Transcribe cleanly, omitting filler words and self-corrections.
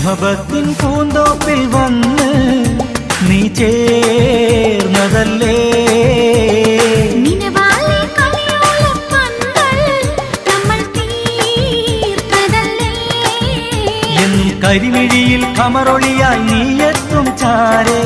മുഹബത്തിൻ പൂന്തോപ്പിൽ വന്ന് നീ ചേർന്നതല്ലേ എന്നും കരിമിഴിയിൽ കമറൊളിയായി നീ എത്തും ചാരേ